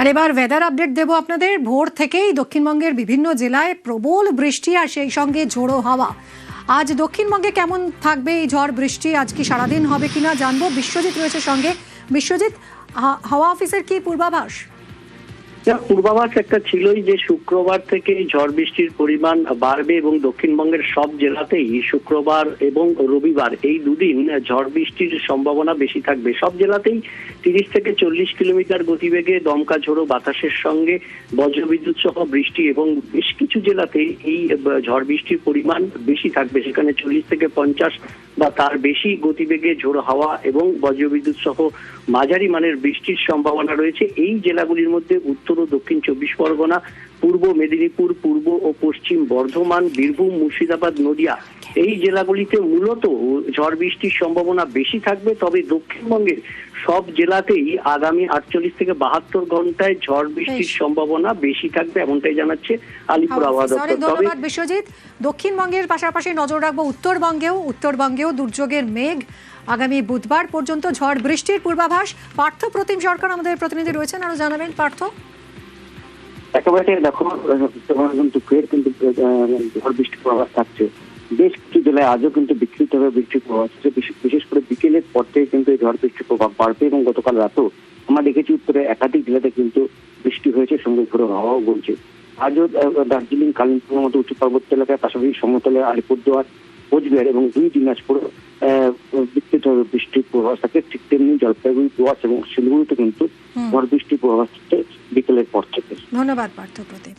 আর এবার weather update দেব আপনাদের। ভোর থেকেই দক্ষিণবঙ্গের বিভিন্ন জেলায় প্রবল বৃষ্টি আর সেই সঙ্গে ঝোড়ো হাওয়া। আজ দক্ষিণবঙ্গে কেমন থাকবে এই ঝড় বৃষ্টি, আজ কি সারাদিন হবে কিনা জানবো। বিশ্বজিৎ রয়েছে সঙ্গে। বিশ্বজিৎ, হাওয়া অফিসের কি পূর্বাভাস? পূর্বাভাস একটা ছিলই যে শুক্রবার থেকে ঝড় বৃষ্টির পরিমাণ বাড়বে এবং দক্ষিণবঙ্গের সব জেলাতেই শুক্রবার এবং রবিবার এই দুদিন ঝড় বৃষ্টির সম্ভাবনা বেশি থাকবে। সব জেলাতেই 30 থেকে 40 কিলোমিটার গতিবেগে দমকা ঝোড়ো বাতাসের সঙ্গে বজ্রবিদ্যুৎ সহ বৃষ্টি এবং বেশ কিছু জেলাতে এই ঝড় বৃষ্টির পরিমাণ বেশি থাকবে। সেখানে 40 থেকে 50 বা তার বেশি গতিবেগে ঝোড়ো হাওয়া এবং বজ্রবিদ্যুৎ সহ মাঝারি মানের বৃষ্টির সম্ভাবনা রয়েছে। এই জেলাগুলির মধ্যে উত্তর ও দক্ষিণ 24 পরগনা, পূর্ব মেদিনীপুর, পূর্ব ও পশ্চিম বর্ধমান, বীরভূম, মুর্শিদাবাদ, নদিয়া এই জেলাগুলিতে মূলত ঝড় বৃষ্টির সম্ভাবনা বেশি থাকবে। তবে দক্ষিণবঙ্গের সব জেলাতেই আগামী 48 থেকে 72 ঘন্টায় ঝড় বৃষ্টির সম্ভাবনা বেশি থাকবে, এমনটাই জানাচ্ছে আলিপুর আবহাওয়া দপ্তর। ধন্যবাদ বিশ্বজিৎ। দক্ষিণবঙ্গের পাশাপাশি নজর রাখবো উত্তরবঙ্গেও দুর্যোগের মেঘ। আগামী বুধবার পর্যন্ত ঝড় বৃষ্টির পূর্বাভাস। পার্থ প্রতিম সরকার আমাদের প্রতিনিধি রয়েছেন, আরো জানাবেন পার্থ। একেবারে দেখো, কিন্তু ঝড় বৃষ্টির পূর্বাভাস থাকছে। বেশ কিছু জেলায় আজও কিন্তু বিক্ষিপ্তভাবে বৃষ্টির পূর্বাভাস আছে। বিশেষ করে বিকেলের পর থেকে কিন্তু এই ঝড় বৃষ্টির প্রভাব বাড়বে এবং গতকাল রাতেও আমরা দেখেছি উত্তরে একাধিক জেলাতে কিন্তু বৃষ্টি হয়েছে, সঙ্গে ঝোড়ো হাওয়াও বলছে। আজও দার্জিলিং, কালিম্পংয়ের মতো উঁচু পার্বত্য এলাকায়, পাশাপাশি সমতলে আলিপুরদুয়ার, কোচবিহার এবং 2 দিনাজপুর বিক্ষিপ্তভাবে বৃষ্টির পূর্বাভাস থাকে। ঠিক তেমনি জলপাইগুড়ি, দোয়াশ এবং শিলিগুড়িতে কিন্তু ঝড় বৃষ্টির পূর্বাভাস থাকে বিকেলের পর থেকে। ধন্যবাদ পার্থ প্রতিম।